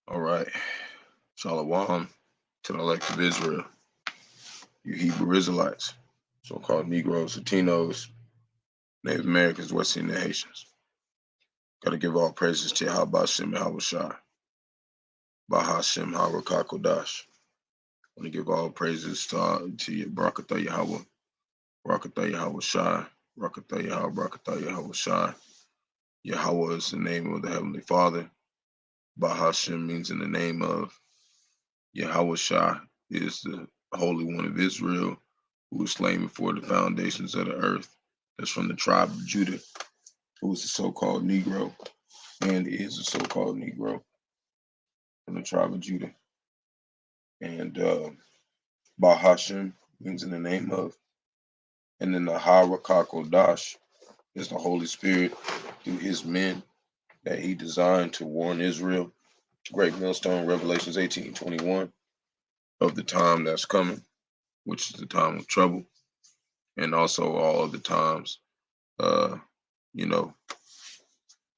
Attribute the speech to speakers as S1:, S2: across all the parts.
S1: All right. Shalom to the elect of Israel, you Hebrew Israelites, so-called Negroes, Latinos, Native Americans, West Indian Haitians. Got to give all praises to Yahawah, Bahasham, Yahawashi, Bahasham, Rawchaa, Qadash. I want to give all praises to Barak, Yahawah, Barak, Yahawashi, Barak, Yahawah, Barak, Yahawashi. Yahawah is the name of the Heavenly Father. Bahasham means in the name of. Yahawashi is the Holy One of Israel, who was slain before the foundations of the earth. That's from the tribe of Judah, who is a so-called Negro, and is a so-called Negro from the tribe of Judah. And Bahasham means in the name of. And then the Rawchaa Qadash is the Holy Spirit through his men that he designed to warn Israel. Great millstone, Revelations 18:21, of the time that's coming, which is the time of trouble. And also all of the times,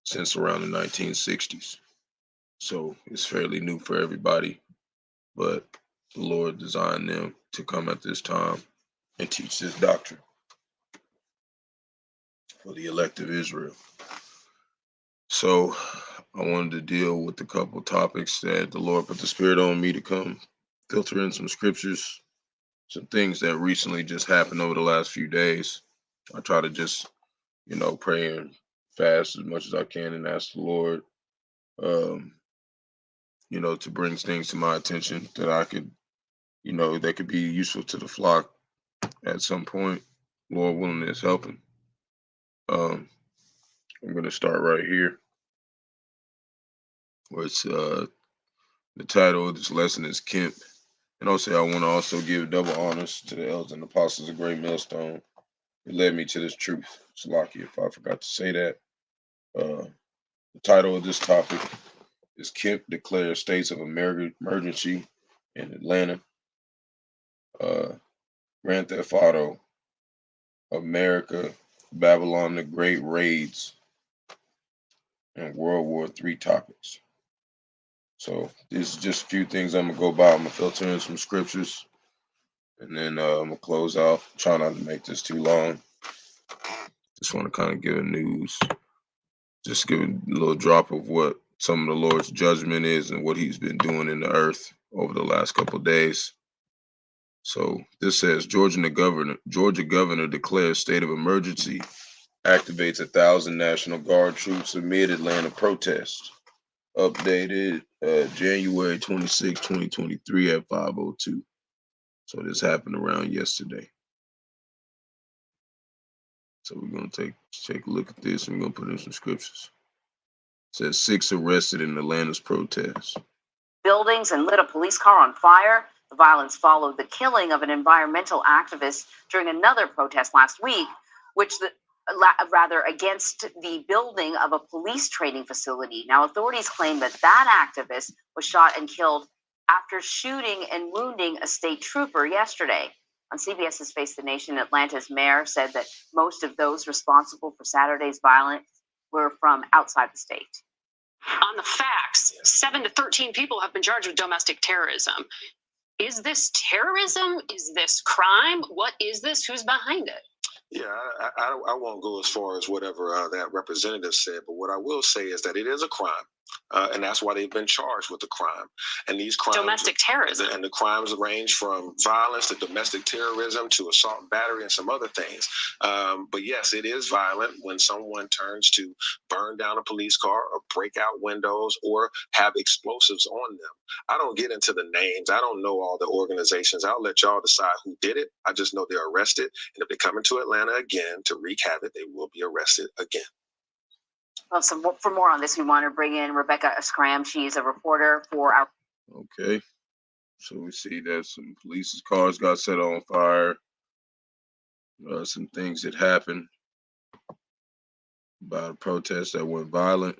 S1: since around the 1960s. So it's fairly new for everybody, but the Lord designed them to come at this time and teach this doctrine for the elect of Israel. So I wanted to deal with a couple topics that the Lord put the Spirit on me to come filter in some scriptures, some things that recently just happened over the last few days. I try to just, pray and fast as much as I can and ask the Lord, to bring things to my attention that I could, that could be useful to the flock at some point. Lord willing is helping. I'm going to start right here, where it's the title of this lesson is Kemp. And also, I want to also give double honors to the elders and apostles of Great Millstone. It led me to this truth. Salaki, if I forgot to say that. The title of this topic is Kemp declares states of emergency in Atlanta. Grand Theft Auto, America, Babylon the Great raids, and World War III topics. So this is just a few things I'm gonna go by. I'm gonna filter in some scriptures, and then I'm gonna close out. Try not to make this too long. Just want to kind of give a news, just give a little drop of what some of the Lord's judgment is and what He's been doing in the earth over the last couple of days. So this says Georgia governor declares state of emergency, activates 1,000 National Guard troops amid Atlanta protests. Updated January 26, 2023 at 5:02. So this happened around yesterday. So we're going to take a look at this and we're going to put in some scriptures. It says 6 arrested in Atlanta's protests.
S2: Buildings and lit a police car on fire. The violence followed the killing of an environmental activist during another protest last week, against the building of a police training facility. Now, authorities claim that activist was shot and killed after shooting and wounding a state trooper yesterday. On CBS's Face the Nation, Atlanta's mayor said that most of those responsible for Saturday's violence were from outside the state.
S3: On the facts, 7 to 13 people have been charged with domestic terrorism. Is this terrorism? Is this crime? What is this? Who's behind it?
S4: Yeah, I won't go as far as whatever that representative said, but what I will say is that it is a crime. And that's why they've been charged with the crime. And these crimes,
S3: domestic terrorism,
S4: and the crimes range from violence to domestic terrorism to assault and battery and some other things. But yes, it is violent when someone turns to burn down a police car or break out windows or have explosives on them. I don't get into the names. I don't know all the organizations. I'll let y'all decide who did it. I just know they're arrested. And if they come into Atlanta again to wreak havoc, they will be arrested again.
S2: Well, for more on this, we want to bring in Rebecca Scram. She's a reporter for our.
S1: Okay, so we see that some police cars got set on fire. Some things that happened about a protest that went violent.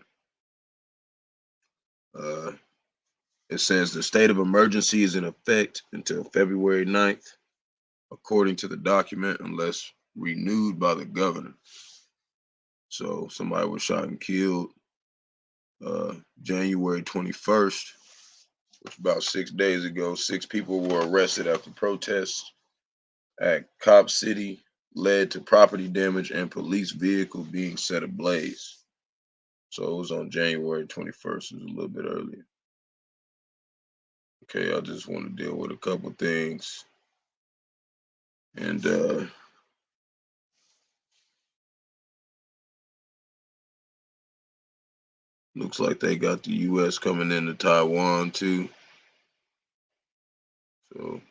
S1: It says the state of emergency is in effect until February 9th, according to the document, unless renewed by the governor. So somebody was shot and killed January 21st, which about 6 days ago. 6 people were arrested after protests at Cop City led to property damage and police vehicle being set ablaze. So it was on January 21st. It was a little bit earlier. Okay, I just want to deal with a couple things. And looks like they got the U.S. coming into Taiwan too. So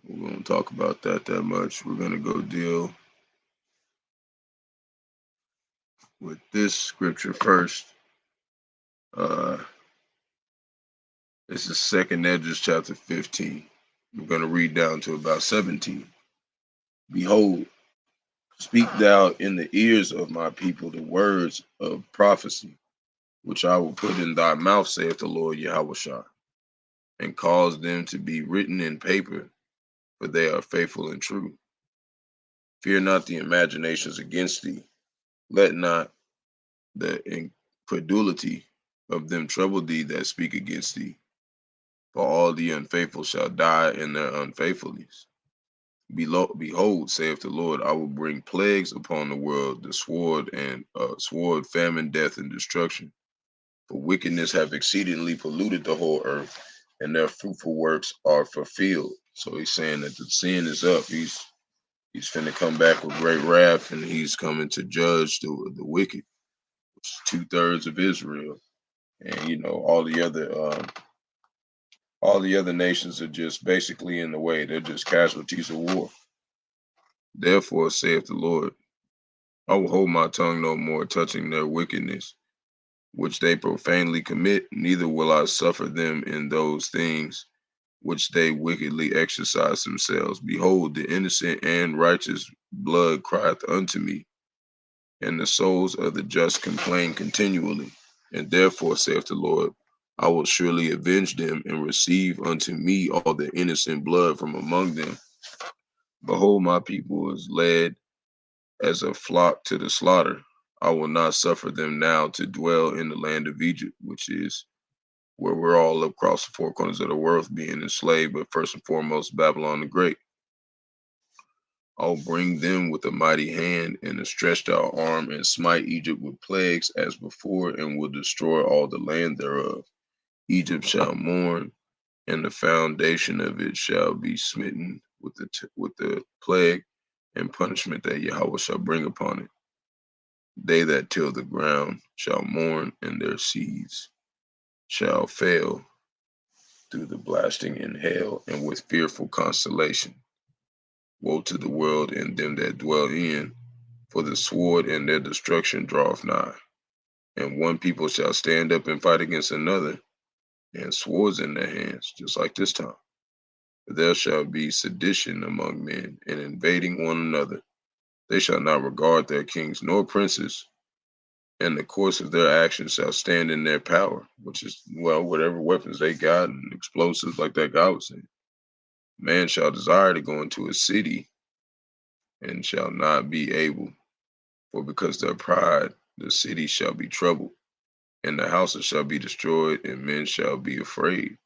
S1: we won't talk about that much. We're going to go deal with this scripture first. This is 2nd Esdras chapter 15. We're going to read down to about 17. Behold, speak thou in the ears of my people the words of prophecy, which I will put in thy mouth, saith the Lord Yahawashi, and cause them to be written in paper, for they are faithful and true. Fear not the imaginations against thee. Let not the incredulity of them trouble thee that speak against thee. For all the unfaithful shall die in their unfaithfulness. Behold, saith the Lord, I will bring plagues upon the world, the sword, famine, death, and destruction. For wickedness have exceedingly polluted the whole earth, and their fruitful works are fulfilled. So he's saying that the sin is up. He's finna come back with great wrath, and he's coming to judge the wicked, which is 2/3 of Israel. And all the other nations are just basically in the way. They're just casualties of war. Therefore, saith the Lord, I will hold my tongue no more touching their wickedness, which they profanely commit, neither will I suffer them in those things which they wickedly exercise themselves. Behold, the innocent and righteous blood crieth unto me, and the souls of the just complain continually. And therefore, saith the Lord, I will surely avenge them and receive unto me all the innocent blood from among them. Behold, my people is led as a flock to the slaughter. I will not suffer them now to dwell in the land of Egypt, which is where we're all across the 4 corners of the world being enslaved, but first and foremost, Babylon the Great. I'll bring them with a mighty hand and a stretched out arm and smite Egypt with plagues as before, and will destroy all the land thereof. Egypt shall mourn, and the foundation of it shall be smitten with the plague and punishment that Yahawah shall bring upon it. They that till the ground shall mourn, and their seeds shall fail through the blasting in hail and with fearful constellation. Woe to the world and them that dwell in, for the sword and their destruction draweth nigh. And one people shall stand up and fight against another, and swords in their hands, just like this time. There shall be sedition among men, and invading one another. They shall not regard their kings nor princes, and the course of their actions shall stand in their power, which is, well, whatever weapons they got and explosives like that guy was saying. Man shall desire to go into a city and shall not be able, for because their pride, the city shall be troubled, and the houses shall be destroyed, and men shall be afraid.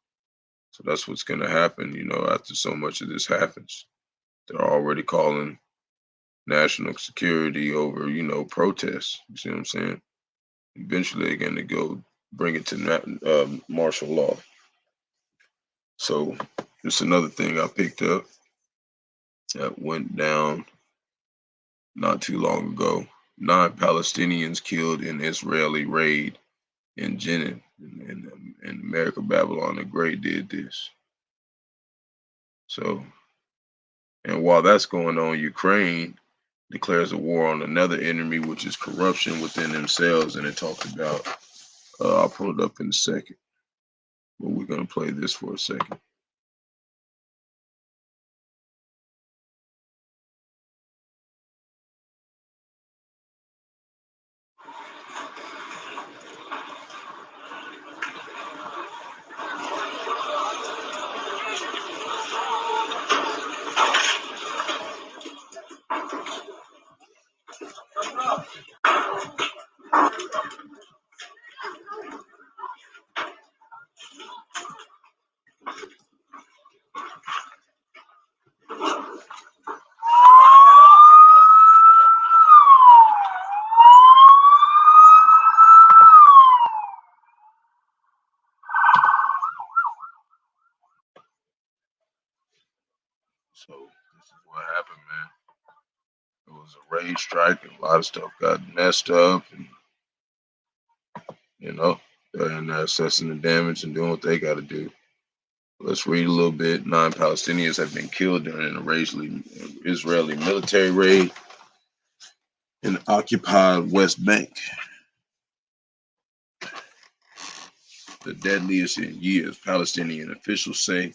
S1: So that's what's going to happen, after so much of this happens. They're already calling national security over, protests. You see what I'm saying? Eventually, they're going to go bring it to martial law. So just another thing I picked up that went down not too long ago. 9 Palestinians killed in Israeli raid in Jenin. And America, Babylon the Great did this. So, and while that's going on, Ukraine declares a war on another enemy, which is corruption within themselves. And it talked about, I'll pull it up in a second, but we're going to play this for a second. was a raid strike, and a lot of stuff got messed up, and they're assessing the damage and doing what they got to do. Let's read a little bit. 9 Palestinians have been killed during an Israeli military raid in the occupied West Bank. The deadliest in years, Palestinian officials say.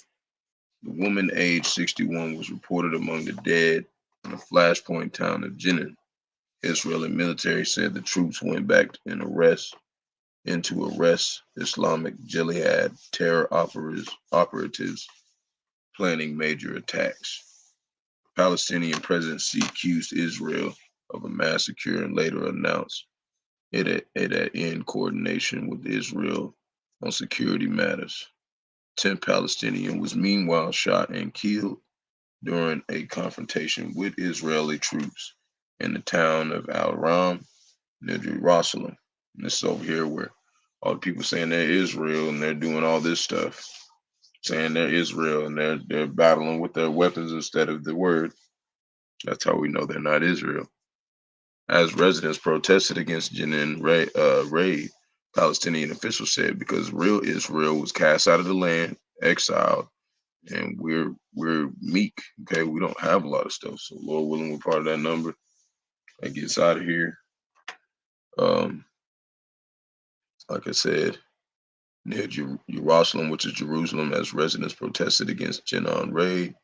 S1: The woman, aged 61, was reported among the dead in the flashpoint town of Jenin. Israeli military said the troops went back into arrest Islamic Jihad terror operatives planning major attacks. Palestinian presidency accused Israel of a massacre and later announced it had in coordination with Israel on security matters. 10 Palestinians was meanwhile shot and killed during a confrontation with Israeli troops in the town of Al-Ram near Jerusalem. And this is over here where all the people saying they're Israel and they're doing all this stuff, saying they're Israel and they're battling with their weapons instead of the word. That's how we know they're not Israel. As residents protested against Jenin raid, Palestinian officials said because real Israel was cast out of the land, exiled, and we're meek. Okay, we don't have a lot of stuff. So Lord willing, we're part of that number that gets out of here. Like I said, near Jerusalem, which is Jerusalem, as residents protested against Jenin raid.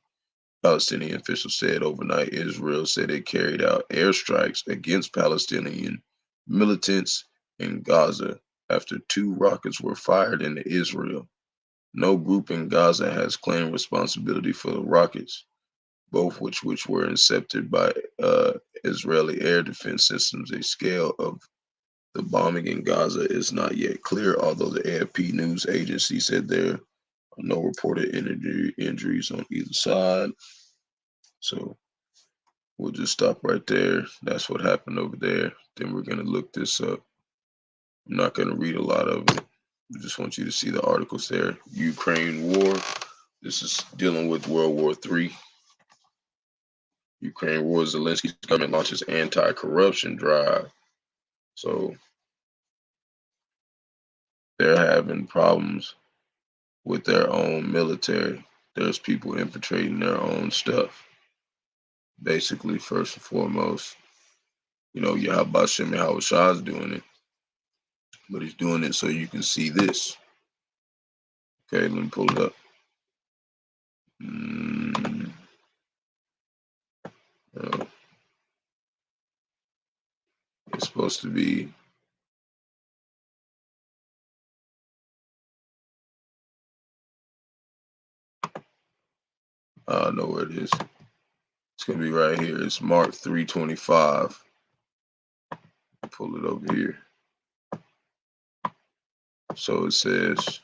S1: Palestinian officials said overnight Israel said it carried out airstrikes against Palestinian militants in Gaza after 2 rockets were fired into Israel. No group in Gaza has claimed responsibility for the rockets, both which were intercepted by Israeli air defense systems. A scale of the bombing in Gaza is not yet clear, although the AFP news agency said there are no reported injuries on either side. So we'll just stop right there. That's what happened over there. Then we're going to look this up. I'm not going to read a lot of it. I just want you to see the articles there. Ukraine war. This is dealing with World War III. Ukraine war, Zelensky's government launches anti-corruption drive. So they're having problems with their own military. There's people infiltrating their own stuff. Basically, first and foremost, Bahasham Yahawashi is doing it. But he's doing it so you can see this. Okay, let me pull it up. It's supposed to be I know where it is. It's gonna be right here. It's Mark 3:25. Pull it over here. So it says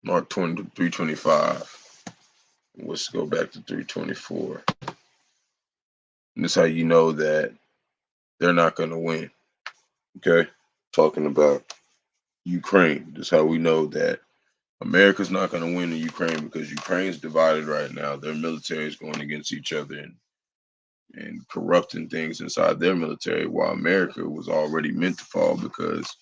S1: Mark 3:25. Let's go back to 3:24. And this is how you know that they're not gonna win. Okay? Talking about Ukraine. This is how we know that America's not gonna win in Ukraine because Ukraine's divided right now. Their military is going against each other and corrupting things inside their military, while America was already meant to fall because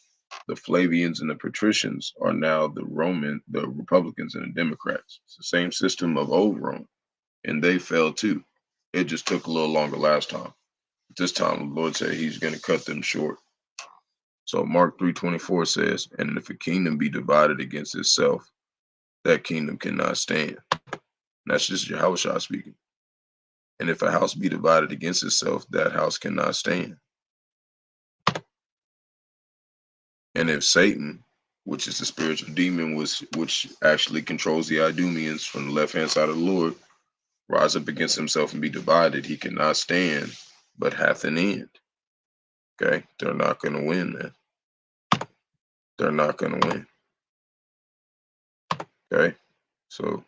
S1: the Flavians and the patricians are now the Republicans and the Democrats. It's the same system of old Rome, and they fell too. It just took a little longer last time. This time, the Lord said He's going to cut them short. So Mark 3:24 says, "And if a kingdom be divided against itself, that kingdom cannot stand." And that's just Yahawashi speaking. And if a house be divided against itself, that house cannot stand. And if Satan, which is the spiritual demon, which actually controls the Idumeans from the left-hand side of the Lord, rise up against himself and be divided, he cannot stand, but hath an end. Okay? They're not going to win, man. They're not going to win. Okay? So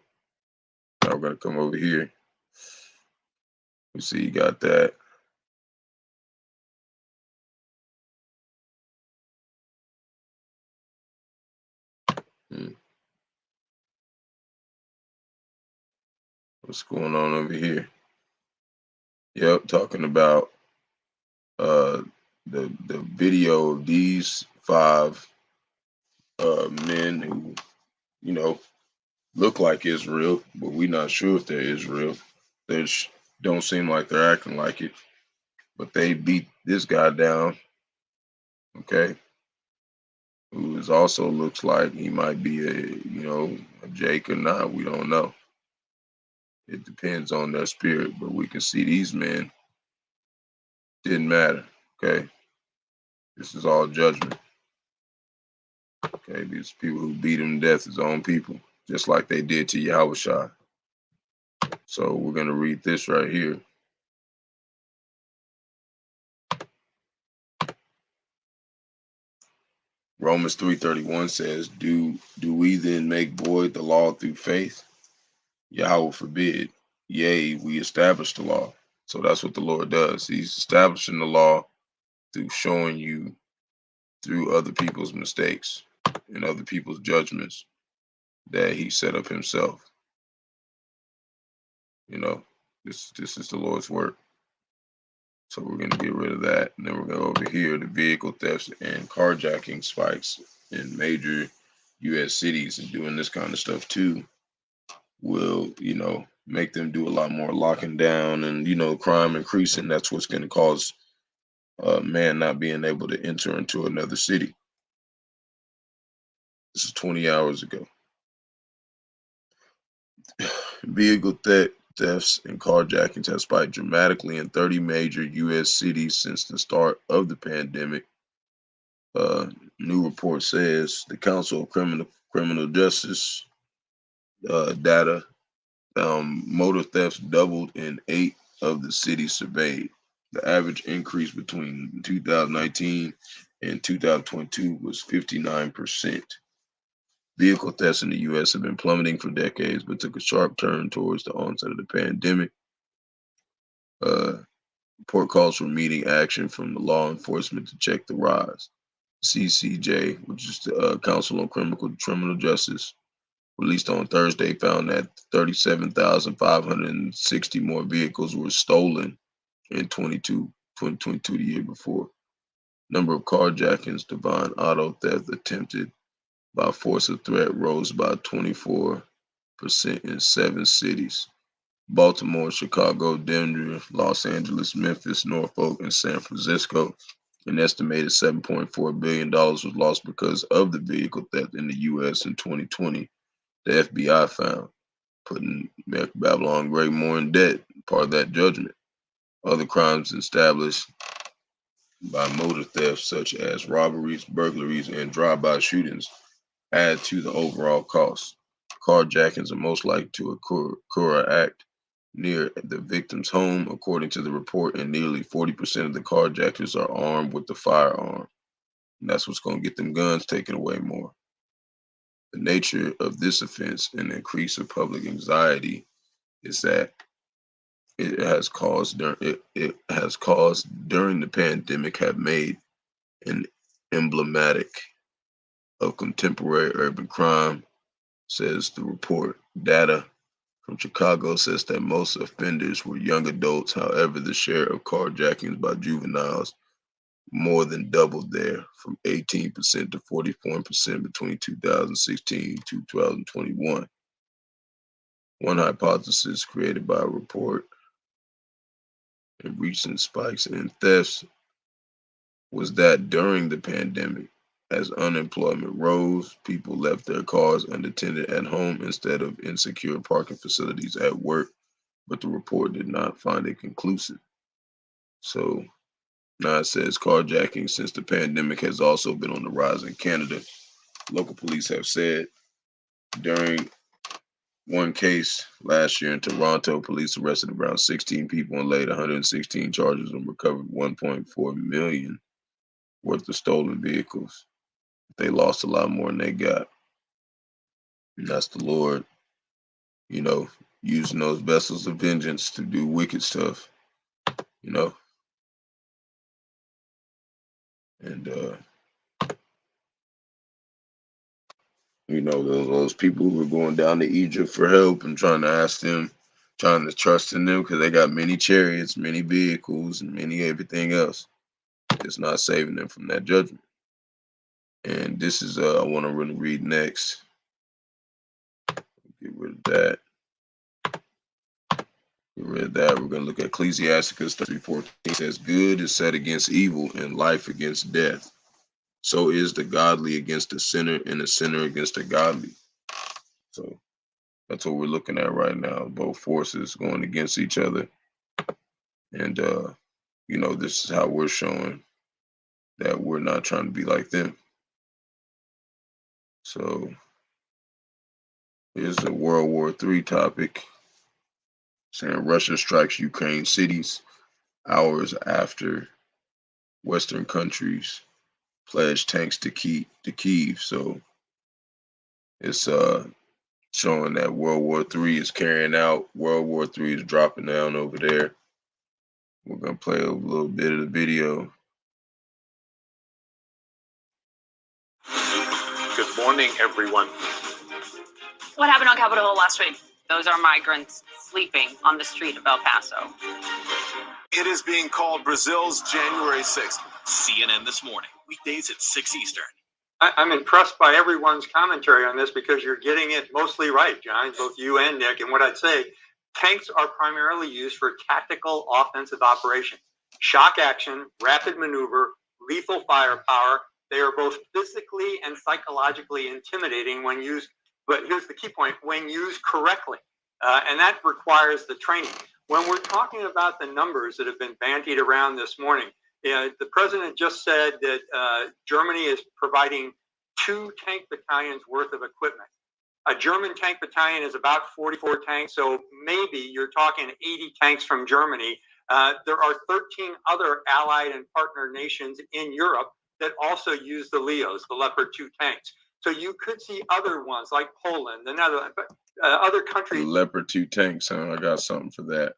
S1: now we're going to come over here. You see, you got that. What's going on over here? Yep, talking about the video of these 5 men who, you know, look like Israel, but we're not sure if they're Israel. They don't seem like they're acting like it, but they beat this guy down, okay, who is also looks like he might be a Jake or not. We don't know. It depends on their spirit, but we can see these men didn't matter, okay? This is all judgment, okay? These people who beat him to death, his own people, just like they did to Yahawashi. So we're going to read this right here. Romans 3:31 says, Do we then make void the law through faith? Yahawah forbid. Yea, we establish the law. So that's what the Lord does. He's establishing the law through showing you through other people's mistakes and other people's judgments that he set up himself. This is the Lord's work. So we're going to get rid of that. And then we're going to go over here, the vehicle thefts and carjacking spikes in major U.S. cities, and doing this kind of stuff too will, make them do a lot more locking down and, crime increasing. That's what's going to cause man not being able to enter into another city. This is 20 hours ago. Vehicle thefts and carjackings have spiked dramatically in 30 major U.S. cities since the start of the pandemic. New report says the Council of Criminal Justice data found motor thefts doubled in 8 of the cities surveyed. The average increase between 2019 and 2022 was 59%. Vehicle thefts in the U.S. have been plummeting for decades, but took a sharp turn towards the onset of the pandemic. Report calls for immediate action from the law enforcement to check the rise. CCJ, which is the Council on Criminal Justice, released on Thursday, found that 37,560 more vehicles were stolen in 2022, the year before. Number of carjackings, divine auto theft attempted by force of threat rose by 24% in 7 cities. Baltimore, Chicago, Denver, Los Angeles, Memphis, Norfolk, and San Francisco. An estimated $7.4 billion was lost because of the vehicle theft in the U.S. in 2020, the FBI found, putting Babylon Great more in debt, part of that judgment. Other crimes established by motor theft, such as robberies, burglaries, and drive-by shootings, add to the overall cost. Carjackings are most likely to occur or act near the victim's home, according to the report, and nearly 40% of the carjackers are armed with the firearm. And that's what's going to get them guns taken away more. The nature of this offense and the increase of public anxiety is that it has caused during the pandemic have made an emblematic of contemporary urban crime, says the report. Data from Chicago says that most offenders were young adults. However, the share of carjackings by juveniles more than doubled there, from 18% to 44% between 2016 to 2021. One hypothesis created by a report and recent spikes in thefts was that during the pandemic, as unemployment rose, people left their cars unattended at home instead of in secure parking facilities at work, but the report did not find it conclusive. So now it says carjacking since the pandemic has also been on the rise in Canada. Local police have said during one case last year in Toronto, police arrested around 16 people and laid 116 charges and recovered $1.4 million worth of stolen vehicles. They lost a lot more than they got. And that's the Lord, using those vessels of vengeance to do wicked stuff, And those people who were going down to Egypt for help and trying to ask them trying to trust in them because they got many chariots, many vehicles, and many everything else. It's not saving them from that judgment. And this is I want to really read next. Get rid of that. Get rid of that. We're going to look at Ecclesiasticus 3:14. It says, "Good is set against evil, and life against death. So is the godly against the sinner, and the sinner against the godly." So that's what we're looking at right now. Both forces going against each other. And, you know, this is how we're showing that we're not trying to be like them. So here's the World War III topic, saying Russia strikes Ukraine cities hours after Western countries pledge tanks to Kyiv. So it's showing that World War III is carrying out. World War III is dropping down over there. We're gonna play a little bit of the video.
S5: Good morning, everyone.
S3: What happened on Capitol Hill last week? Those are migrants sleeping on the street of El Paso.
S5: It is being called Brazil's January 6th.
S6: CNN This Morning, weekdays at 6 Eastern.
S7: I'm impressed by everyone's commentary on this because you're getting it mostly right, John, both you and Nick. And what I'd say, tanks are primarily used for tactical offensive operations. Shock action, rapid maneuver, lethal firepower. They are both physically and psychologically intimidating when used. But here's the key point, when used correctly. And that requires the training. When we're talking about the numbers that have been bandied around this morning, the president just said that Germany is providing 2 tank battalions worth of equipment. A German tank battalion is about 44 tanks, so maybe you're talking 80 tanks from Germany. There are 13 other allied and partner nations in Europe that also use the Leos, the Leopard 2 tanks. So you could see other ones like Poland, the Netherlands, but other countries.
S1: The Leopard 2 tanks, huh? I got something for that.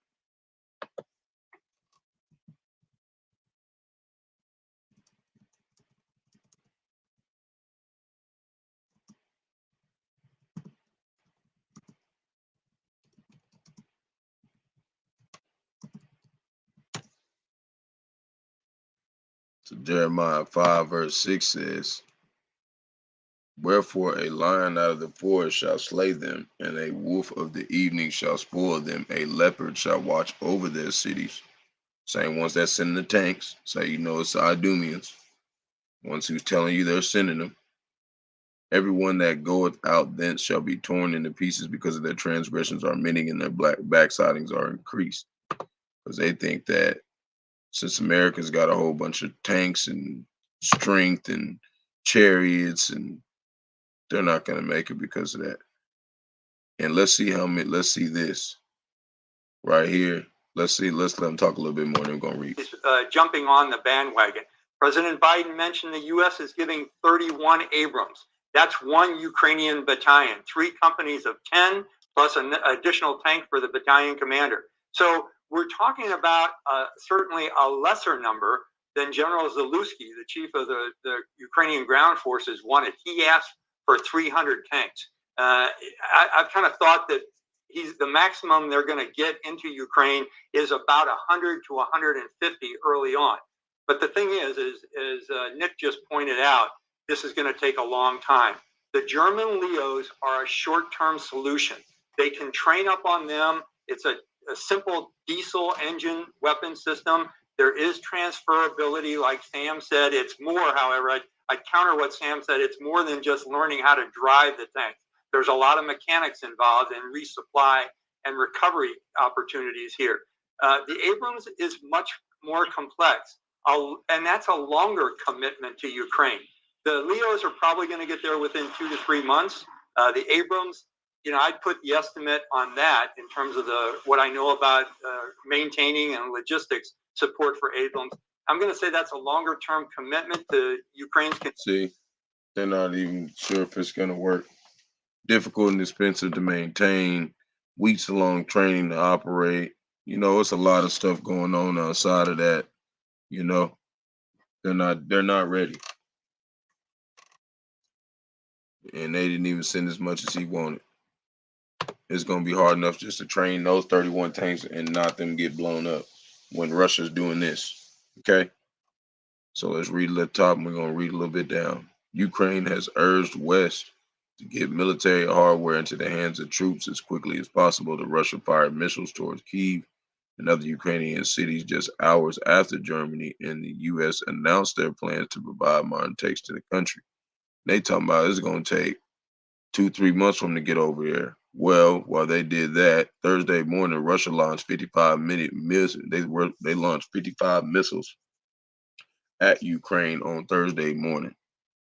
S1: So Jeremiah 5 verse 6 says, "Wherefore a lion out of the forest shall slay them, and a wolf of the evening shall spoil them. A leopard shall watch over their cities." Same ones that send the tanks. So you know it's the Idumeans. Ones who's telling you they're sending them. "Everyone that goeth out thence shall be torn into pieces, because of their transgressions are many, and their black backslidings are increased." Because they think that since America's got a whole bunch of tanks and strength and chariots, and they're not going to make it because of that. And let's see this right here. Let's let them talk a little bit more, then we're going to read.
S7: Jumping on the bandwagon. President Biden mentioned the U.S. is giving 31 Abrams. That's 1 Ukrainian battalion, 3 companies of 10, plus an additional tank for the battalion commander. So we're talking about certainly a lesser number than General Zalewski, the chief of the Ukrainian ground forces, wanted. He asked for 300 tanks. I've kind of thought that the maximum they're going to get into Ukraine is about 100 to 150 early on. But the thing is Nick just pointed out, this is going to take a long time. The German Leos are a short-term solution. They can train up on them. It's a simple diesel engine weapon system. There is transferability, like Sam said. It's more, however, I counter what Sam said. It's more than just learning how to drive the tank. There's a lot of mechanics involved in resupply and recovery opportunities here. The Abrams is much more complex, and that's a longer commitment to Ukraine. The Leos are probably going to get there within 2 to 3 months. The Abrams, I'd put the estimate on that in terms of what I know about maintaining and logistics support for Abrams. I'm going to say that's a longer-term commitment to Ukraine's.
S1: See, they're not even sure if it's going to work. Difficult and expensive to maintain, weeks-long training to operate. It's a lot of stuff going on outside of that. They're not ready. And they didn't even send as much as he wanted. it's going to be hard enough just to train those 31 tanks and not them get blown up when Russia's doing this. Okay? So let's read at the top and we're going to read a little bit down. Ukraine has urged West to get military hardware into the hands of troops as quickly as possible. The Russia fired missiles towards Kyiv and other Ukrainian cities just hours after Germany and the U.S. announced their plans to provide modern tanks to the country. They talking about it's going to take 2-3 months for them to get over there. Well, while they did that, Thursday morning, Russia launched 55-minute missiles. They launched 55 missiles at Ukraine on Thursday morning.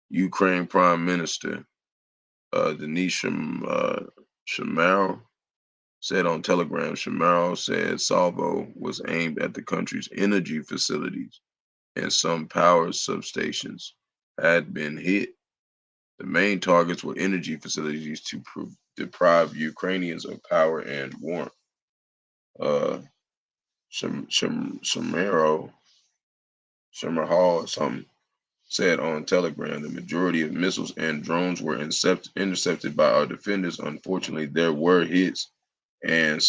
S1: Ukraine Prime Minister Denis Shmyhal said on Telegram, Shmyhal said salvo was aimed at the country's energy facilities and some power substations had been hit. The main targets were energy facilities to deprive Ukrainians of power and warmth. Shmyhal or something said on Telegram, the majority of missiles and drones were intercepted by our defenders. Unfortunately, there were hits and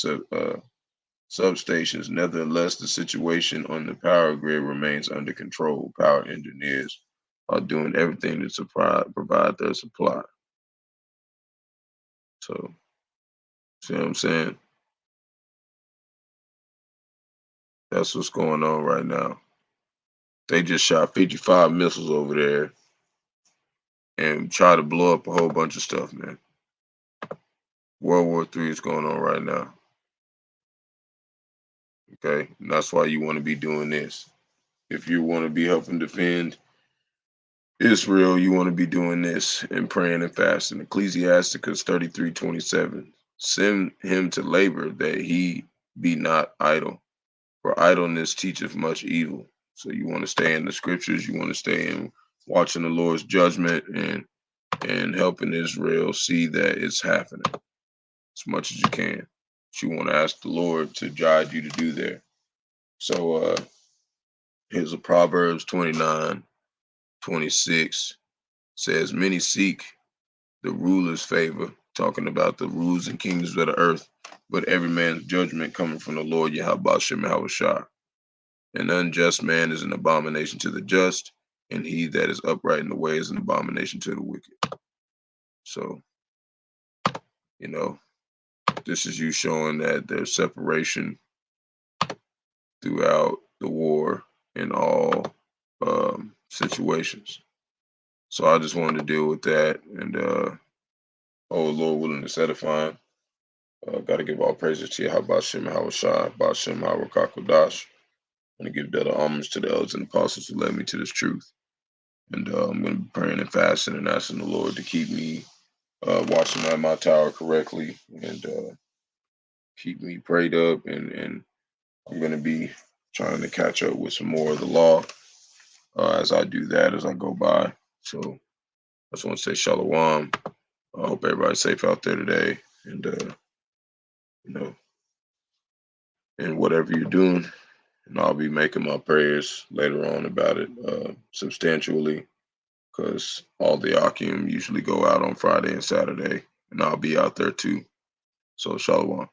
S1: substations. Nevertheless, the situation on the power grid remains under control. Power engineers are doing everything to provide their supply. So, see what I'm saying? That's what's going on right now. They just shot 55 missiles over there and try to blow up a whole bunch of stuff, man. World War III is going on right now. Okay? And that's why you want to be doing this. If you want to be helping defend Israel, you want to be doing this and praying and fasting. Ecclesiasticus 33:27. Send him to labor that he be not idle, for idleness teacheth much evil. So you want to stay in the scriptures, you want to stay in watching the Lord's judgment and helping Israel see that it's happening as much as you can. But you want to ask the Lord to guide you to do there. So here's a Proverbs 29:26 says, many seek the ruler's favor, talking about the rulers and kingdoms of the earth, but every man's judgment coming from the Lord Yahawashi. An unjust man is an abomination to the just, and he that is upright in the way is an abomination to the wicked. So, you know, this is you showing that there's separation throughout the war in all situations. So I just wanted to deal with that, and Lord willing, it's edifying. Got to give all praises to Bahasham, Yahawashi, Bahasham, Qadash. I'm going to give that homage to the elders and apostles who led me to this truth. And I'm going to be praying and fasting and asking the Lord to keep me watching at my tower correctly and keep me prayed up. And I'm going to be trying to catch up with some more of the law as I do that, as I go by. So I just want to say shalom. I hope everybody's safe out there today. And, you know, and whatever you're doing, and I'll be making my prayers later on about it substantially, because all the Akim usually go out on Friday and Saturday, and I'll be out there too. So shalom.